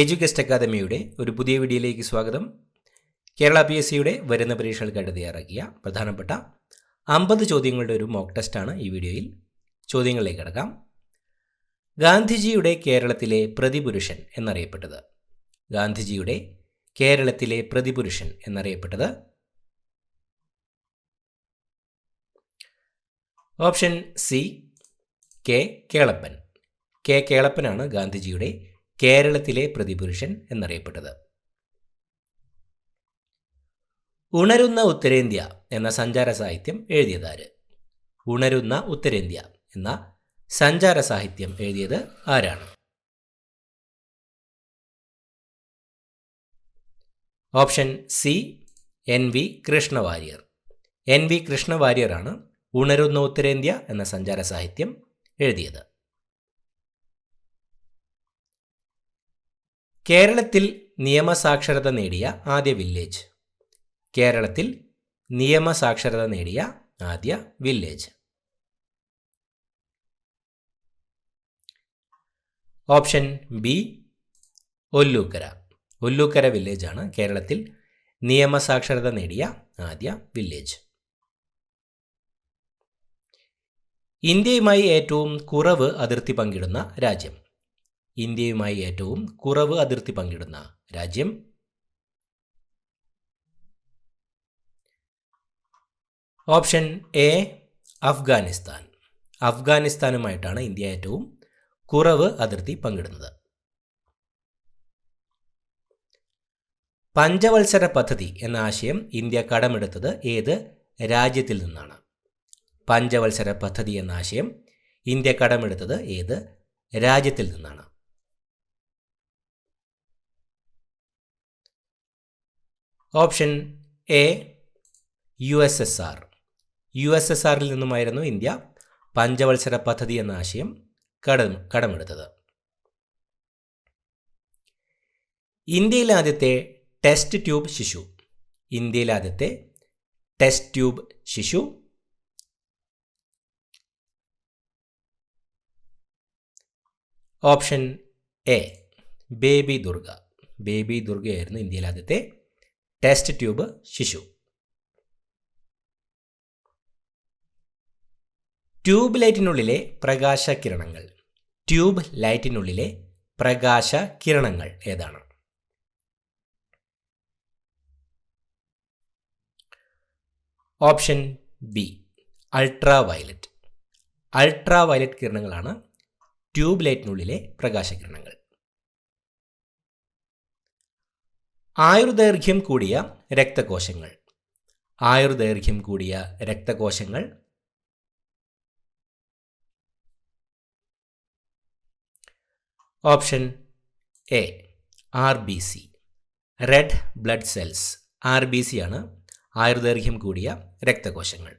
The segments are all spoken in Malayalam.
എഡ്യൂകസ്റ്റ് അക്കാദമിയുടെ ഒരു പുതിയ വീഡിയോയിലേക്ക് സ്വാഗതം. കേരള PSCയുടെ വരുന്ന പരീക്ഷകൾക്കായിട്ട് തയ്യാറാക്കിയ പ്രധാനപ്പെട്ട 50 ചോദ്യങ്ങളുടെ ഒരു മോക്ക് ടെസ്റ്റാണ് ഈ വീഡിയോയിൽ. ചോദ്യങ്ങളിലേക്ക് കടക്കാം. ഗാന്ധിജിയുടെ കേരളത്തിലെ പ്രതിപുരുഷൻ എന്നറിയപ്പെട്ടത്? ഗാന്ധിജിയുടെ കേരളത്തിലെ പ്രതിപുരുഷൻ എന്നറിയപ്പെട്ടത്? Option C K Kelappan. കെ കേളപ്പനാണ് ഗാന്ധിജിയുടെ കേരളത്തിലെ പ്രതിപുരുഷൻ എന്നറിയപ്പെട്ടത്. ഉണരുന്ന ഉത്തരേന്ത്യ എന്ന സഞ്ചാര സാഹിത്യം എഴുതിയതാര്? ഉണരുന്ന ഉത്തരേന്ത്യ എന്ന സഞ്ചാര സാഹിത്യം എഴുതിയത് ആരാണ്? Option C NV Krishna Warrier. NV കൃഷ്ണവാര്യരാണ് ഉണരുന്ന ഉത്തരേന്ത്യ എന്ന സഞ്ചാര സാഹിത്യം എഴുതിയത്. കേരളത്തിൽ നിയമസാക്ഷരത നേടിയ ആദ്യ വില്ലേജ്? കേരളത്തിൽ നിയമസാക്ഷരത നേടിയ ആദ്യ village? Option B Ollukkara. Ollukkara വില്ലേജാണ് കേരളത്തിൽ നിയമസാക്ഷരത നേടിയ ആദ്യ വില്ലേജ്. ഇന്ത്യയുമായി ഏറ്റവും കുറവ് അതിർത്തി പങ്കിടുന്ന രാജ്യം? ഇന്ത്യയുമായി ഏറ്റവും കുറവ് അതിർത്തി പങ്കിടുന്ന രാജ്യം? Option A Afghanistan. അഫ്ഗാനിസ്ഥാനുമായിട്ടാണ് ഇന്ത്യ ഏറ്റവും കുറവ് അതിർത്തി പങ്കിടുന്നത്. പഞ്ചവത്സര പദ്ധതി എന്ന ആശയം ഇന്ത്യ കടമെടുത്തത് ഏത് രാജ്യത്തിൽ നിന്നാണ്? പഞ്ചവത്സര പദ്ധതി എന്ന ആശയം ഇന്ത്യ കടമെടുത്തത് ഏത് രാജ്യത്തിൽ നിന്നാണ്? Option A USSR. USSRൽ നിന്നുമായിരുന്നു ഇന്ത്യ പഞ്ചവത്സര പദ്ധതി എന്ന ആശയം കടമെടുത്തത്. ഇന്ത്യയിലെ ആദ്യത്തെ ടെസ്റ്റ് ട്യൂബ് ശിശു? ഇന്ത്യയിലെ ആദ്യത്തെ ടെസ്റ്റ് ട്യൂബ് ശിശു? Option A baby Durga. Baby ദുർഗയായിരുന്നു ഇന്ത്യയിലെ ആദ്യത്തെ ടെസ്റ്റ് ട്യൂബ് ശിശു. ട്യൂബ് ലൈറ്റിനുള്ളിലെ പ്രകാശകിരണങ്ങൾ? ട്യൂബ് ലൈറ്റിനുള്ളിലെ പ്രകാശകിരണങ്ങൾ ഏതാണ്? Option B ultra violet. Ultra violet കിരണങ്ങളാണ് ട്യൂബ് ലൈറ്റിനുള്ളിലെ പ്രകാശകിരണങ്ങൾ. ആയുർദൈർഘ്യം കൂടിയ രക്തകോശങ്ങൾ? ആയുർദൈർഘ്യം കൂടിയ രക്തകോശങ്ങൾ? Option A RBC. Red blood cells. RBC ആണ് ആയുർദൈർഘ്യം കൂടിയ രക്തകോശങ്ങൾ.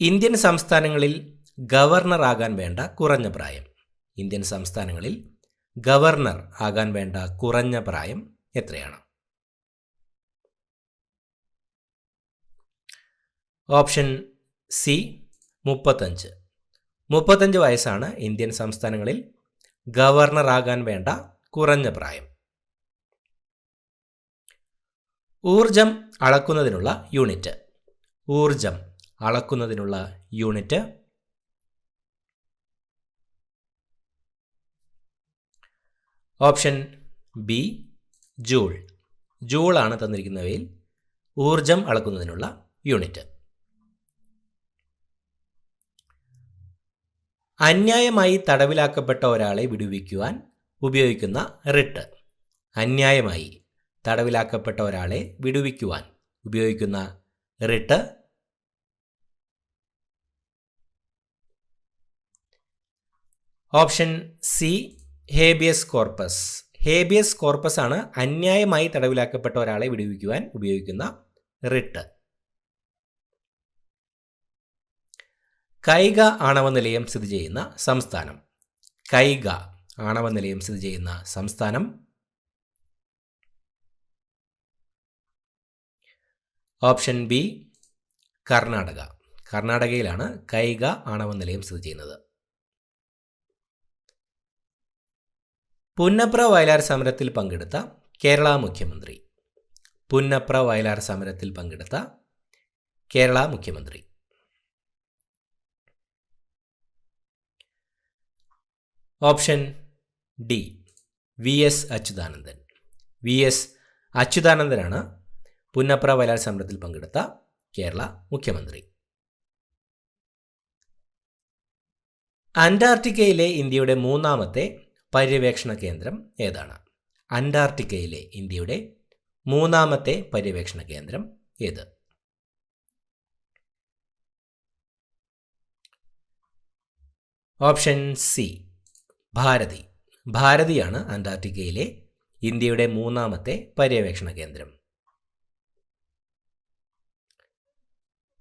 ഇന്ത്യൻ സംസ്ഥാനങ്ങളിൽ ഗവർണർ ആകാൻ വേണ്ട കുറഞ്ഞ പ്രായം? ഇന്ത്യൻ സംസ്ഥാനങ്ങളിൽ ഗവർണർ ആകാൻ വേണ്ട കുറഞ്ഞ പ്രായം എത്രയാണ്? Option C 35. 35 വയസ്സാണ് ഇന്ത്യൻ സംസ്ഥാനങ്ങളിൽ ഗവർണർ ആകാൻ വേണ്ട കുറഞ്ഞ പ്രായം. ഊർജം അളക്കുന്നതിനുള്ള യൂണിറ്റ്? ഊർജം അളക്കുന്നതിനുള്ള unit? Option B joule. Joule ആണ് തന്നിരിക്കുന്നവയിൽ ഊർജം അളക്കുന്നതിനുള്ള യൂണിറ്റ്. അന്യായമായി തടവിലാക്കപ്പെട്ട ഒരാളെ വിടുവിക്കുവാൻ ഉപയോഗിക്കുന്ന റിട്ട്? അന്യായമായി തടവിലാക്കപ്പെട്ട ഒരാളെ വിടുവിക്കുവാൻ ഉപയോഗിക്കുന്ന writ? Option C habeas corpus. Habeas corpus ആണ് അന്യായമായി തടവിലാക്കപ്പെട്ട ഒരാളെ വിടുവിക്കുവാൻ ഉപയോഗിക്കുന്ന റിട്ട്. കൈഗ ആണവ നിലയം സ്ഥിതി ചെയ്യുന്ന സംസ്ഥാനം? കൈഗ ആണവ നിലയം സ്ഥിതി ചെയ്യുന്ന സംസ്ഥാനം? Option B Karnataka. കർണാടകയിലാണ് കൈഗ ആണവ നിലയം സ്ഥിതി ചെയ്യുന്നത്. പുന്നപ്ര വയലാർ സമരത്തിൽ പങ്കെടുത്ത കേരള മുഖ്യമന്ത്രി. പുന്നപ്ര വയലാർ സമരത്തിൽ പങ്കെടുത്ത കേരള മുഖ്യമന്ത്രി. Option D V S Achuthanandan. V S അച്യുതാനന്ദനാണ് പുന്നപ്ര വയലാർ സമരത്തിൽ പങ്കെടുത്ത കേരള മുഖ്യമന്ത്രി. അന്റാർട്ടിക്കയിലെ ഇന്ത്യയുടെ മൂന്നാമത്തെ പര്യവേക്ഷണ കേന്ദ്രം ഏതാണ്? അന്റാർട്ടിക്കയിലെ ഇന്ത്യയുടെ മൂന്നാമത്തെ പര്യവേക്ഷണ കേന്ദ്രം ഏത്? Option C Bharati. ഭാരതിയാണ് അന്റാർട്ടിക്കയിലെ ഇന്ത്യയുടെ മൂന്നാമത്തെ പര്യവേക്ഷണ കേന്ദ്രം.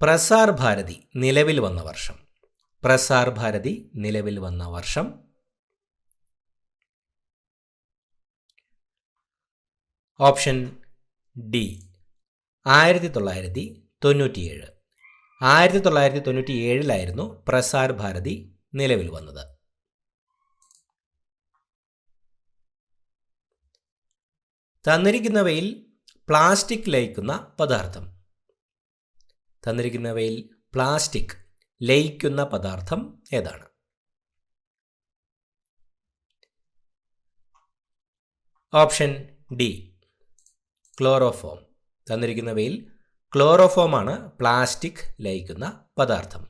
പ്രസാർ ഭാരതി നിലവിൽ വന്ന വർഷം. പ്രസാർ ഭാരതി നിലവിൽ വന്ന വർഷം. Option D 1997. 1997 പ്രസാർ ഭാരതി നിലവിൽ വന്നത്. തന്നിരിക്കുന്നവയിൽ പ്ലാസ്റ്റിക് ലയിക്കുന്ന പദാർത്ഥം. തന്നിരിക്കുന്നവയിൽ പ്ലാസ്റ്റിക് ലയിക്കുന്ന പദാർത്ഥം ഏതാണ്? Option D chloroform. തന്നിരിക്കുന്നവയിൽ ക്ലോറോഫോമാണ് പ്ലാസ്റ്റിക് ലയിക്കുന്ന പദാർത്ഥം.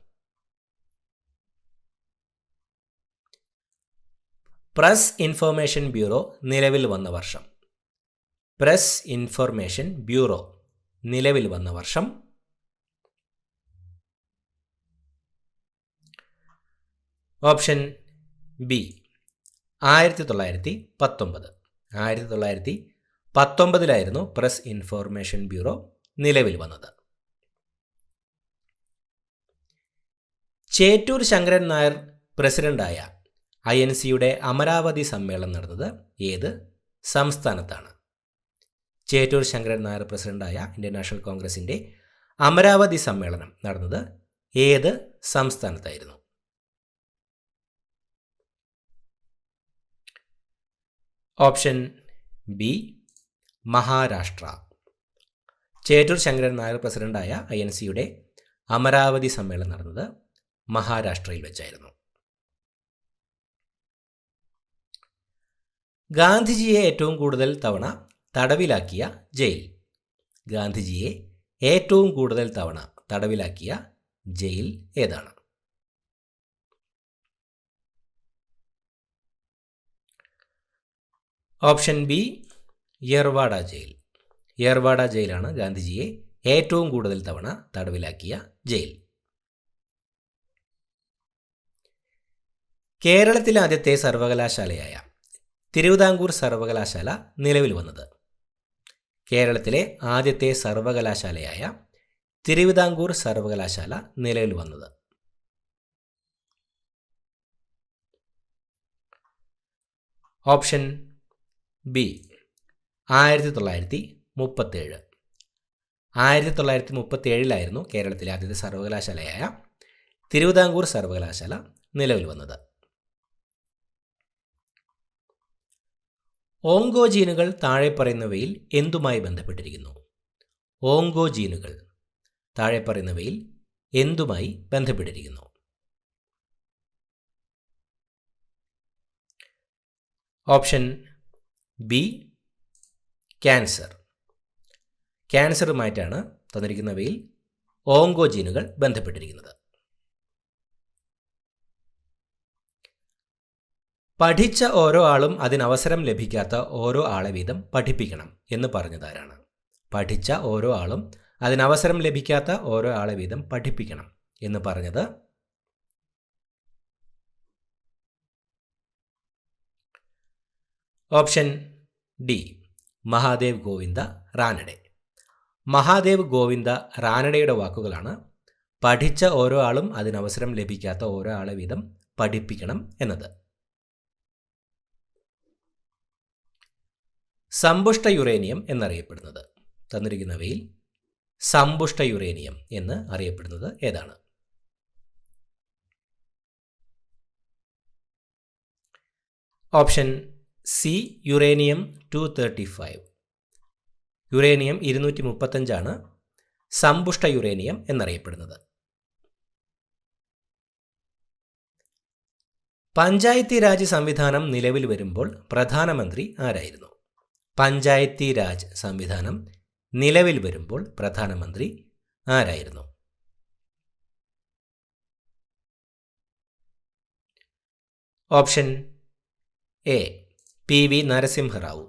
പ്രസ് ഇൻഫർമേഷൻ ബ്യൂറോ നിലവിൽ വന്ന വർഷം. പ്രസ് ഇൻഫർമേഷൻ ബ്യൂറോ നിലവിൽ വന്ന വർഷം. Option B 1919. 1919 press information bureau നിലവിൽ വന്നത്. ചേറ്റൂർ ശങ്കരൻ നായർ പ്രസിഡന്റായ INC-യുടെ അമരാവതി സമ്മേളനം നടന്നത് ഏത് സംസ്ഥാനത്താണ്? ചേറ്റൂർ ശങ്കരൻ നായർ പ്രസിഡന്റായ ഇന്ത്യൻ നാഷണൽ കോൺഗ്രസിൻ്റെ അമരാവതി സമ്മേളനം നടന്നത് ഏത് സംസ്ഥാനത്തായിരുന്നു? Option B Maharashtra. ചേറ്റൂർ ശങ്കരൻ നായർ പ്രസിഡന്റായ INC-യുടെ അമരാവതി സമ്മേളനം നടന്നത് മഹാരാഷ്ട്രയിൽ വെച്ചായിരുന്നു. ഗാന്ധിജിയെ ഏറ്റവും കൂടുതൽ തവണ തടവിലാക്കിയ ജയിൽ. ഗാന്ധിജിയെ ഏറ്റവും കൂടുതൽ തവണ തടവിലാക്കിയ ജയിൽ ഏതാണ്? Option B Yerwada jail. Yerwada ജയിലാണ് ഗാന്ധിജിയെ ഏറ്റവും കൂടുതൽ തവണ തടവിലാക്കിയ ജയിൽ. കേരളത്തിലെ ആദ്യത്തെ സർവകലാശാലയായ തിരുവിതാംകൂർ സർവകലാശാല നിലവിൽ വന്നത്. കേരളത്തിലെ ആദ്യത്തെ സർവകലാശാലയായ തിരുവിതാംകൂർ സർവകലാശാല നിലവിൽ വന്നത്. Option B 1937. 1937 കേരളത്തിലെ ആദ്യത്തെ സർവകലാശാലയായ തിരുവിതാംകൂർ സർവകലാശാല നിലവിൽ വന്നത്. ഓങ്കോജീനുകൾ താഴെ പറയുന്നവയിൽ എന്തുമായി ബന്ധപ്പെട്ടിരിക്കുന്നു? ഓങ്കോജീനുകൾ താഴെ പറയുന്നവയിൽ എന്തുമായി ബന്ധപ്പെട്ടിരിക്കുന്നു? Option B cancer. ക്യാൻസറുമായിട്ടാണ് തന്നിരിക്കുന്നവയിൽ ഓങ്കോജീനുകൾ ബന്ധപ്പെട്ടിരിക്കുന്നത്. പഠിച്ച ഓരോ ആളും അതിനവസരം ലഭിക്കാത്ത ഓരോ ആളെ വീതം പഠിപ്പിക്കണം എന്ന് പറഞ്ഞതാരാണ്? പഠിച്ച ഓരോ ആളും അതിനവസരം ലഭിക്കാത്ത ഓരോ ആളെ വീതം പഠിപ്പിക്കണം എന്ന് പറഞ്ഞത് ഓപ്ഷൻ ഡി മഹാദേവ് ഗോവിന്ദ റാനഡെ. മഹാദേവ് ഗോവിന്ദ റാനഡയുടെ വാക്കുകളാണ് പഠിച്ച ഓരോ ആളും അതിനവസരം ലഭിക്കാത്ത ഓരോ ആളെ വീതം പഠിപ്പിക്കണം എന്നത്. സമ്പുഷ്ട യുറേനിയം എന്നറിയപ്പെടുന്നത് തന്നിരിക്കുന്നവയിൽ സമ്പുഷ്ട യുറേനിയം എന്ന് അറിയപ്പെടുന്നത് ഏതാണ്? Option C uranium 235. യുറേനിയം 235 സമ്പുഷ്ട യുറേനിയം എന്നറിയപ്പെടുന്നത്. പഞ്ചായത്തി രാജ് സംവിധാനം നിലവിൽ വരുമ്പോൾ പ്രധാനമന്ത്രി ആരായിരുന്നു? പഞ്ചായത്തി രാജ് സംവിധാനം നിലവിൽ വരുമ്പോൾ പ്രധാനമന്ത്രി ആരായിരുന്നു? Option A P V Narasimha Rao.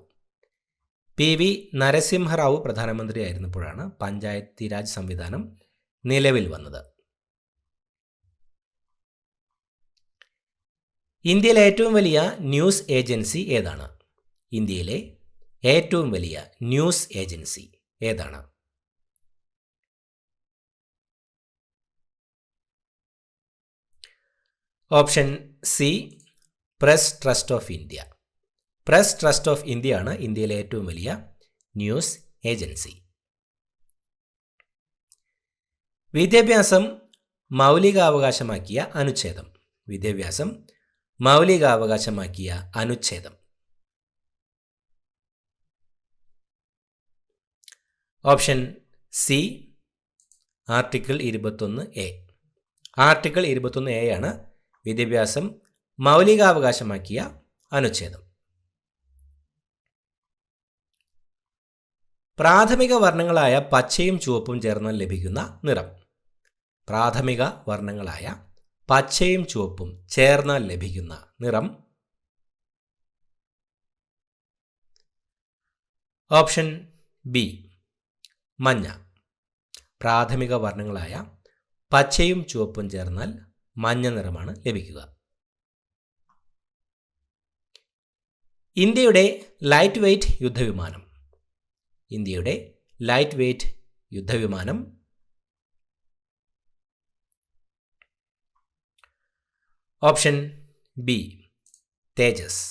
P V Narasimha Rao പ്രധാനമന്ത്രിയായിരുന്നപ്പോഴാണ് പഞ്ചായത്തി രാജ് സംവിധാനം നിലവിൽ വന്നത്. ഇന്ത്യയിലെ ഏറ്റവും വലിയ ന്യൂസ് ഏജൻസി ഏതാണ്? ഇന്ത്യയിലെ ഏറ്റവും വലിയ ന്യൂസ് ഏജൻസി ഏതാണ്? Option C press trust of India. Press trust of India ആണ് ഇന്ത്യയിലെ ഏറ്റവും വലിയ ന്യൂസ് ഏജൻസി. വിദ്യാഭ്യാസം മൗലികാവകാശമാക്കിയ അനുച്ഛേദം. വിദ്യാഭ്യാസം മൗലികാവകാശമാക്കിയ അനുച്ഛേദം. Option C article 21A. Article 21A ആണ് വിദ്യാഭ്യാസം മൗലികാവകാശമാക്കിയ അനുച്ഛേദം. പ്രാഥമിക വർണ്ണങ്ങളായ പച്ചയും ചുവപ്പും ചേർന്നാൽ ലഭിക്കുന്ന നിറം. പ്രാഥമിക വർണ്ണങ്ങളായ പച്ചയും ചുവപ്പും ചേർന്നാൽ ലഭിക്കുന്ന നിറം. ഓപ്ഷൻ ബി മഞ്ഞ. പ്രാഥമിക വർണ്ണങ്ങളായ പച്ചയും ചുവപ്പും ചേർന്നാൽ മഞ്ഞ നിറമാണ് ലഭിക്കുക. ഇന്ത്യയുടെ ലൈറ്റ് വെയ്റ്റ് യുദ്ധവിമാനം. ഇന്ത്യയുടെ ലൈറ്റ് വെയ്റ്റ് യുദ്ധവിമാനം. Option B Tejas.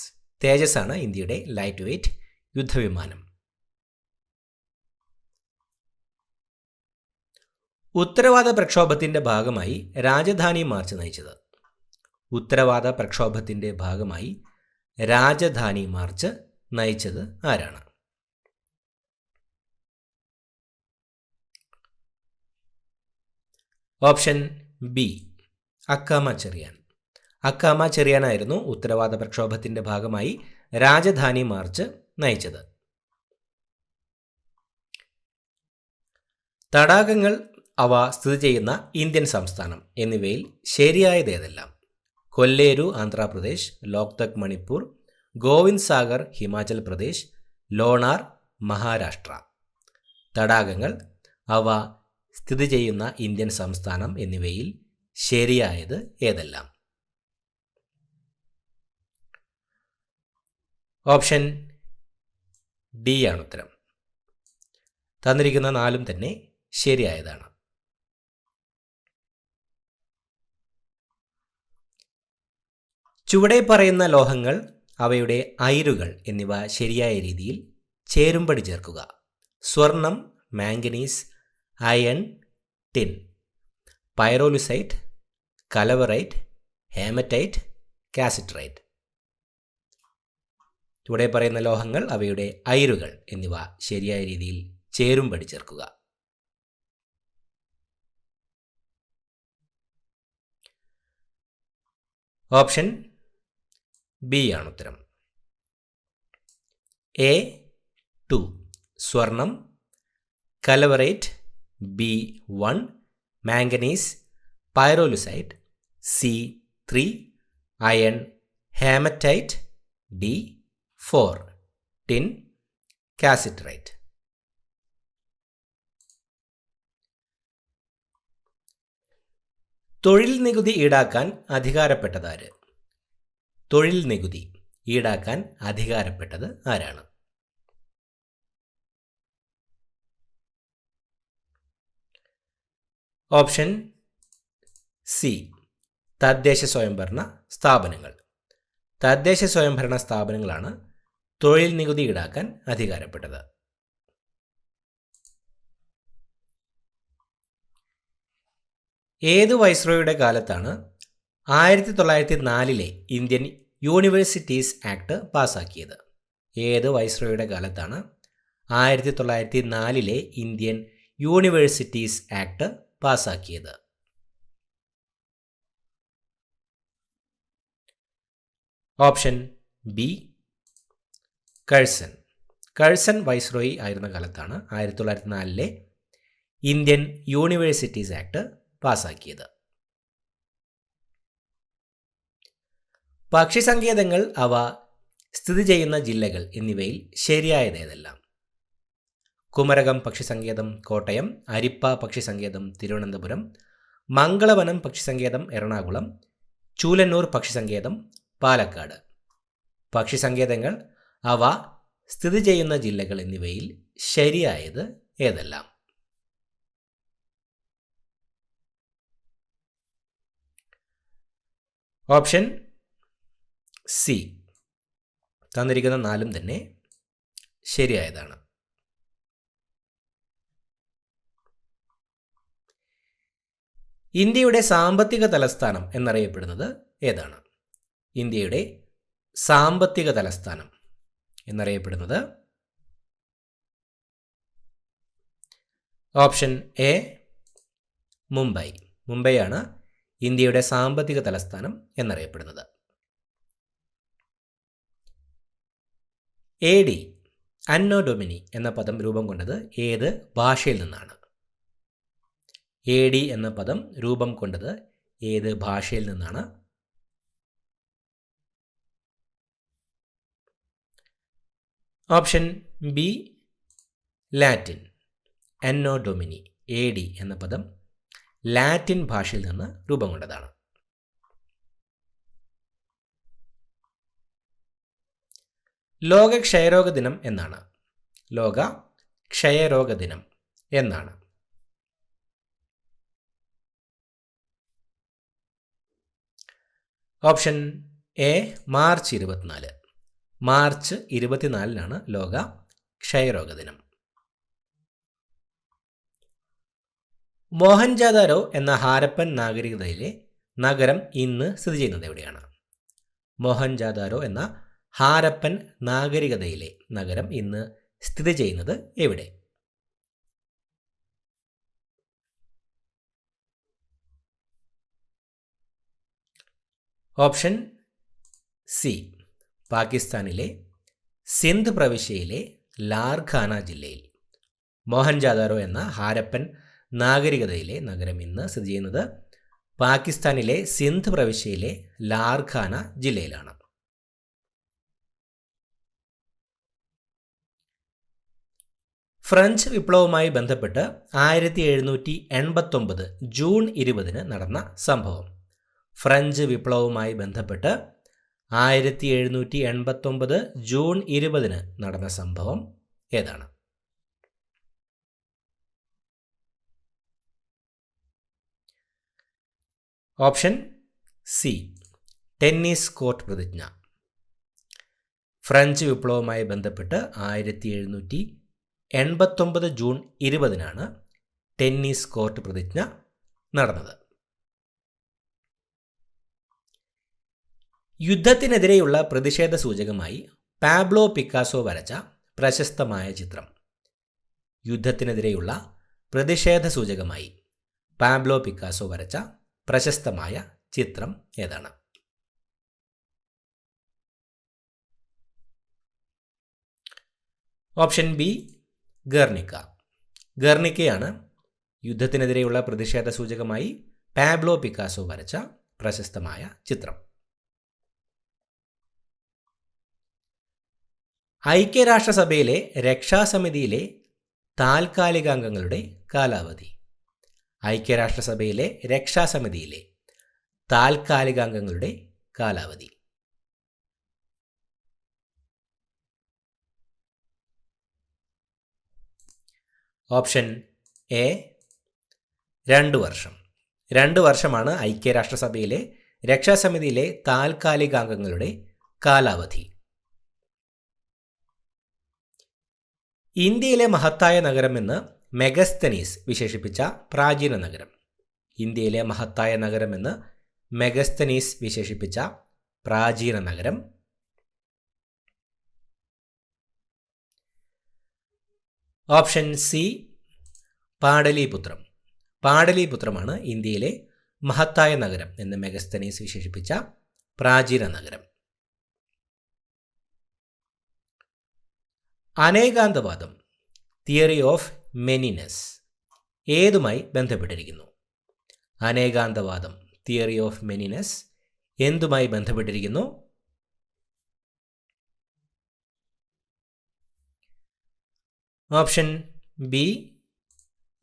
തേജസ് ആണ് ഇന്ത്യയുടെ ലൈറ്റ് വെയ്റ്റ് യുദ്ധവിമാനം. ഉത്തരവാദ പ്രക്ഷോഭത്തിൻ്റെ ഭാഗമായി രാജധാനി മാർച്ച് നയിച്ചത്. ഉത്തരവാദ പ്രക്ഷോഭത്തിൻ്റെ ഭാഗമായി രാജധാനി മാർച്ച് നയിച്ചത് ആരാണ്? Option B Accamma Cherian. അക്കാമ ചെറിയാനായിരുന്നു ഉത്തരവാദ പ്രക്ഷോഭത്തിൻ്റെ ഭാഗമായി രാജധാനി മാർച്ച് നയിച്ചത്. തടാകങ്ങൾ, അവ സ്ഥിതി ചെയ്യുന്ന ഇന്ത്യൻ സംസ്ഥാനം എന്നിവയിൽ ശരിയായതേതെല്ലാം? കൊല്ലേരു ആന്ധ്രാപ്രദേശ്, ലോക്തക് മണിപ്പൂർ, ഗോവിന്ദ് സാഗർ ഹിമാചൽ പ്രദേശ്, ലോണാർ മഹാരാഷ്ട്ര. തടാകങ്ങൾ, അവ സ്ഥിതി ചെയ്യുന്ന ഇന്ത്യൻ സംസ്ഥാനം എന്നിവയിൽ ശരിയായത് ഏതെല്ലാം? ഓപ്ഷൻ ഡി ആണ് ഉത്തരം. തന്നിരിക്കുന്ന 4 തന്നെ ശരിയായതാണ്. ചുവടെ പറയുന്ന ലോഹങ്ങൾ, അവയുടെ അയിരുകൾ എന്നിവ ശരിയായ രീതിയിൽ ചേരുംപടി ചേർക്കുക. സ്വർണം, മാംഗനീസ്, അയൺ, ടിൻ. പൈറോലുസൈറ്റ്, കലവറൈറ്റ്, ഹേമറ്റൈറ്റ്, കാസിട്രൈറ്റ്. ചുവടെ പറയുന്ന ലോഹങ്ങൾ, അവയുടെ അയിരുകൾ എന്നിവ ശരിയായ രീതിയിൽ ചേരുംപടി ചേർക്കുക. ഓപ്ഷൻ ബി ആണ് ഉത്തരം. A2 സ്വർണം, calaverite B1, manganese, pyrolusite C3, iron, haematite D4, tin, cassiterite. തൊഴിൽ നികുതി ഈടാക്കാൻ അധികാരപ്പെട്ടതാര്? തൊഴിൽ നികുതി ഈടാക്കാൻ അധികാരപ്പെട്ടത് ആരാണ്? ഓപ്ഷൻ സി തദ്ദേശ സ്വയംഭരണ സ്ഥാപനങ്ങൾ. തദ്ദേശ സ്വയംഭരണ സ്ഥാപനങ്ങളാണ് തൊഴിൽ നികുതി ഈടാക്കാൻ അധികാരപ്പെട്ടത്. ഏത് വൈസ്രോയുടെ കാലത്താണ് 1904 ഇന്ത്യൻ യൂണിവേഴ്സിറ്റീസ് ആക്ട് പാസാക്കിയത്? ഏത് വൈസ്രോയുടെ കാലത്താണ് 1904 ഇന്ത്യൻ യൂണിവേഴ്സിറ്റീസ് ആക്ട് പാസാക്കിയത്? Option B Curzon. Curzon viceroy ആയിരുന്ന കാലത്താണ് 1904 ഇന്ത്യൻ യൂണിവേഴ്സിറ്റീസ് ആക്ട് പാസാക്കിയത്. പക്ഷിസങ്കേതങ്ങൾ, അവ സ്ഥിതി ചെയ്യുന്ന ജില്ലകൾ എന്നിവയിൽ ശരിയായതേതെല്ലാം? കുമരകം പക്ഷിസങ്കേതം കോട്ടയം, അരിപ്പ പക്ഷിസങ്കേതം തിരുവനന്തപുരം, മംഗളവനം പക്ഷിസങ്കേതം എറണാകുളം, ചൂലന്നൂർ പക്ഷിസങ്കേതം പാലക്കാട്. പക്ഷിസങ്കേതങ്ങൾ, അവ സ്ഥിതി ചെയ്യുന്ന ജില്ലകൾ എന്നിവയിൽ ശരിയായത് ഏതെല്ലാം? Option C. തന്നിരിക്കുന്ന 4 തന്നെ ശരിയായതാണ്. ഇന്ത്യയുടെ സാമ്പത്തിക തലസ്ഥാനം എന്നറിയപ്പെടുന്നത് ഏതാണ്? ഇന്ത്യയുടെ സാമ്പത്തിക തലസ്ഥാനം എന്നറിയപ്പെടുന്നത്? Option A Mumbai. മുംബൈയാണ് ഇന്ത്യയുടെ സാമ്പത്തിക തലസ്ഥാനം എന്നറിയപ്പെടുന്നത്. AD അന്നോ ഡൊമിനി എന്ന പദം രൂപം കൊണ്ടത് ഏത് ഭാഷയിൽ നിന്നാണ്? AD എന്ന പദം രൂപം കൊണ്ടത് ഏത് ഭാഷയിൽ നിന്നാണ്? Option B Latin. Anno domini AD എന്ന പദം ലാറ്റിൻ ഭാഷയിൽ നിന്ന് രൂപം കൊണ്ടതാണ്. ലോക ക്ഷയരോഗ ദിനം എന്നാണ്? ലോക ക്ഷയരോഗ ദിനം എന്നാണ്? Option A March 24. മാർച്ച് 24 ലോക ക്ഷയരോഗ ദിനം. മോഹൻജാദാരോ എന്ന ഹാരപ്പൻ നാഗരികതയിലെ നഗരം ഇന്ന് സ്ഥിതി ചെയ്യുന്നത് എവിടെയാണ്? മോഹൻജാദാരോ എന്ന ഹാരപ്പൻ നാഗരികതയിലെ നഗരം ഇന്ന് സ്ഥിതി ചെയ്യുന്നത് എവിടെ? Option C. പാകിസ്ഥാനിലെ സിന്ധ് പ്രവിശ്യയിലെ ലാർഖാന ജില്ലയിൽ. മോഹൻജാദാരോ എന്ന ഹാരപ്പൻ നാഗരികതയിലെ നഗരം ഇന്ന് സ്ഥിതി ചെയ്യുന്നത് പാകിസ്ഥാനിലെ സിന്ധ് പ്രവിശ്യയിലെ ലാർഖാന ജില്ലയിലാണ്. ഫ്രഞ്ച് വിപ്ലവവുമായി ബന്ധപ്പെട്ട് 1789 ജൂൺ 20 നടന്ന സംഭവം. ഫ്രഞ്ച് വിപ്ലവവുമായി ബന്ധപ്പെട്ട് 1789 ജൂൺ 20 നടന്ന സംഭവം ഏതാണ്? Option C. ടെന്നീസ് കോർട്ട് പ്രതിജ്ഞ. ഫ്രഞ്ച് വിപ്ലവവുമായി ബന്ധപ്പെട്ട് 1789 ജൂൺ 20 ടെന്നീസ് കോർട്ട് പ്രതിജ്ഞ നടന്നത്. യുദ്ധത്തിനെതിരെയുള്ള പ്രതിഷേധ സൂചകമായി പാബ്ലോ പിക്കാസോ വരച്ച പ്രശസ്തമായ ചിത്രം? യുദ്ധത്തിനെതിരെയുള്ള പ്രതിഷേധ സൂചകമായി പാബ്ലോ പിക്കാസോ വരച്ച പ്രശസ്തമായ ചിത്രം ഏതാണ്? Option B ഗർണിക്ക. ഗർണിക്കയാണ് യുദ്ധത്തിനെതിരെയുള്ള പ്രതിഷേധ സൂചകമായി പാബ്ലോ പിക്കാസോ വരച്ച പ്രശസ്തമായ ചിത്രം. ഐക്യരാഷ്ട്രസഭയിലെ രക്ഷാസമിതിയിലെ താൽക്കാലികാംഗങ്ങളുടെ കാലാവധി? ഐക്യരാഷ്ട്രസഭയിലെ രക്ഷാസമിതിയിലെ താൽക്കാലികാംഗങ്ങളുടെ കാലാവധി? ഓപ്ഷൻ എ 2 വർഷം. 2 വർഷമാണ് ഐക്യരാഷ്ട്രസഭയിലെ രക്ഷാസമിതിയിലെ താൽക്കാലികാംഗങ്ങളുടെ കാലാവധി. ഇന്ത്യയിലെ മഹത്തായ നഗരമെന്ന് മെഗസ്തനീസ് വിശേഷിപ്പിച്ച പ്രാചീന നഗരം? ഇന്ത്യയിലെ മഹത്തായ നഗരമെന്ന് മെഗസ്തനീസ് വിശേഷിപ്പിച്ച പ്രാചീന നഗരം? Option C പാടലീപുത്രം. പാടലീപുത്രമാണ് ഇന്ത്യയിലെ മഹത്തായ നഗരം എന്ന് മെഗസ്തനീസ് വിശേഷിപ്പിച്ച പ്രാചീന നഗരം. അനേകാന്തവാദം, തിയറി ഓഫ് മെനിനെസ്, ഏതുമായി ബന്ധപ്പെട്ടിരിക്കുന്നു? അനേകാന്തവാദം, തിയറി ഓഫ് മെനിനെസ് എന്തുമായി ബന്ധപ്പെട്ടിരിക്കുന്നു? ഓപ്ഷൻ ബി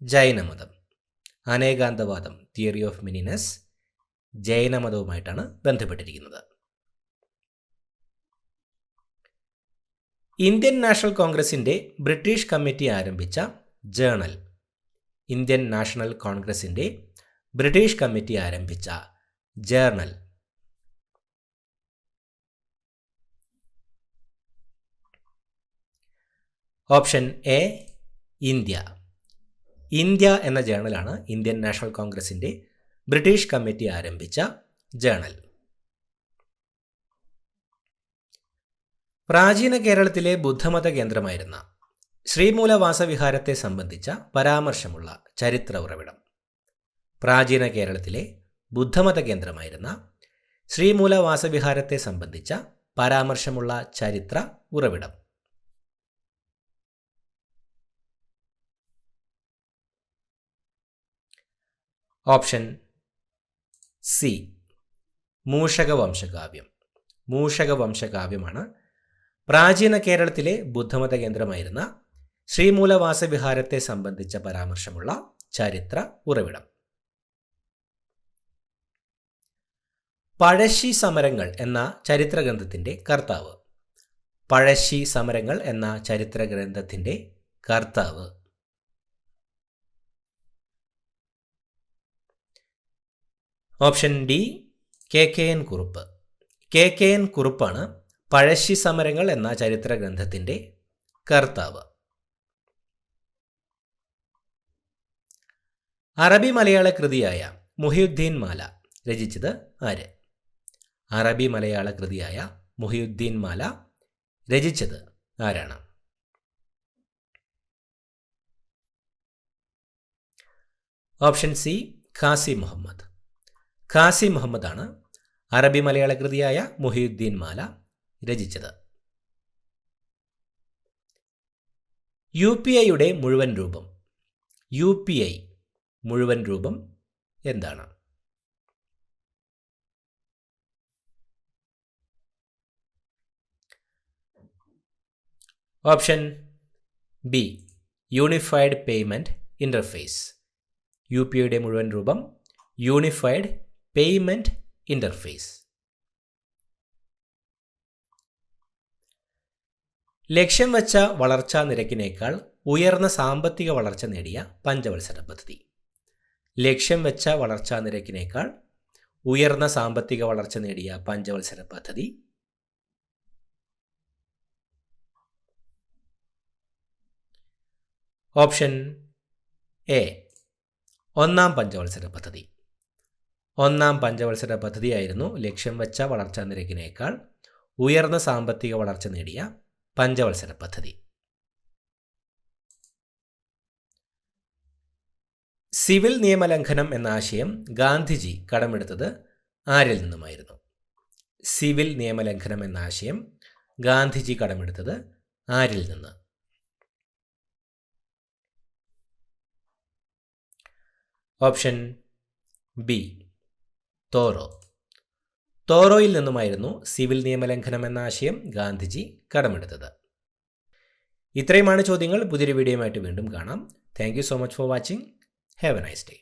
ജൈനമതം. അനേകാന്തവാദം, തിയറി ഓഫ് മെനിനെസ് ജൈനമതവുമായിട്ടാണ് ബന്ധപ്പെട്ടിരിക്കുന്നത്. ഇന്ത്യൻ നാഷണൽ കോൺഗ്രസിൻ്റെ ബ്രിട്ടീഷ് കമ്മിറ്റി ആരംഭിച്ച ജേണൽ. ഇന്ത്യൻ നാഷണൽ കോൺഗ്രസിൻ്റെ ബ്രിട്ടീഷ് കമ്മിറ്റി ആരംഭിച്ച journal? Option A India. India എന്ന ജേണലാണ് ഇന്ത്യൻ നാഷണൽ കോൺഗ്രസിൻ്റെ ബ്രിട്ടീഷ് കമ്മിറ്റി ആരംഭിച്ച ജേണൽ. പ്രാചീന കേരളത്തിലെ ബുദ്ധമത കേന്ദ്രമായിരുന്ന ശ്രീമൂലവാസവിഹാരത്തെ സംബന്ധിച്ച പരാമർശമുള്ള ചരിത്ര ഉറവിടം? പ്രാചീന കേരളത്തിലെ ബുദ്ധമത കേന്ദ്രമായിരുന്ന ശ്രീമൂലവാസവിഹാരത്തെ സംബന്ധിച്ച പരാമർശമുള്ള ചരിത്ര ഉറവിടം? Option C മൂഷകവംശകാവ്യം. മൂഷകവംശകാവ്യമാണ് പ്രാചീന കേരളത്തിലെ ബുദ്ധമത കേന്ദ്രമായിരുന്ന ശ്രീമൂലവാസവിഹാരത്തെ സംബന്ധിച്ച പരാമർശമുള്ള ചരിത്ര ഉറവിടം. പഴശ്ശി സമരങ്ങൾ എന്ന ചരിത്രഗ്രന്ഥത്തിൻ്റെ കർത്താവ്? പഴശ്ശി സമരങ്ങൾ എന്ന ചരിത്രഗ്രന്ഥത്തിൻ്റെ കർത്താവ്? Option D KKN Kurup. KKN കുറുപ്പാണ് പഴശ്ശി സമരങ്ങൾ എന്ന ചരിത്രഗ്രന്ഥത്തിൻ്റെ കർത്താവ്. അറബി മലയാള കൃതിയായ മുഹിയുദ്ദീൻ മാല രചിച്ചത് ആര്? അറബി മലയാള കൃതിയായ മുഹിയുദ്ദീൻ മാല രചിച്ചത് ആരാണ്? Option C Qazi Muhammad. ഖാസി മുഹമ്മദാണ് അറബി മലയാള കൃതിയായ മുഹിയുദ്ദീൻ മാല രചിച്ചത്. UPIയുടെ മുഴുവൻ രൂപം? UPI മുഴുവൻ രൂപം എന്താണ്? Option B unified payment interface. UPIയുടെ മുഴുവൻ രൂപം യൂണിഫൈഡ് പേയ്മെൻറ്റ് ഇൻ്റർഫേസ്. ലക്ഷ്യം വച്ച വളർച്ചാ നിരക്കിനേക്കാൾ ഉയർന്ന സാമ്പത്തിക വളർച്ച നേടിയ പഞ്ചവത്സര പദ്ധതി? ലക്ഷ്യം വെച്ച വളർച്ചാ നിരക്കിനേക്കാൾ ഉയർന്ന സാമ്പത്തിക വളർച്ച നേടിയ പഞ്ചവത്സര പദ്ധതി? ഓപ്ഷൻ എ ഒന്നാം പഞ്ചവത്സര പദ്ധതി. ഒന്നാം പഞ്ചവത്സര പദ്ധതിയായിരുന്നു ലക്ഷ്യം വെച്ച വളർച്ചാ നിരക്കിനേക്കാൾ ഉയർന്ന സാമ്പത്തിക വളർച്ച നേടിയ പഞ്ചവത്സര പദ്ധതി. സിവിൽ നിയമലംഘനം എന്ന ആശയം ഗാന്ധിജി കടമെടുത്തത് ആരിൽ നിന്നുമായിരുന്നു? സിവിൽ നിയമലംഘനം എന്ന ആശയം ഗാന്ധിജി കടമെടുത്തത് ആരിൽ നിന്ന്? Option B Thoreau. തോറോയിൽ നിന്നുമായിരുന്നു സിവിൽ നിയമലംഘനം എന്ന ആശയം ഗാന്ധിജി കടമെടുത്തത്. ഇത്രയുമാണ് ചോദ്യങ്ങൾ. പുതിയൊരു വീഡിയോയുമായിട്ട് വീണ്ടും കാണാം. Thank you so much for watching. Have A nice day.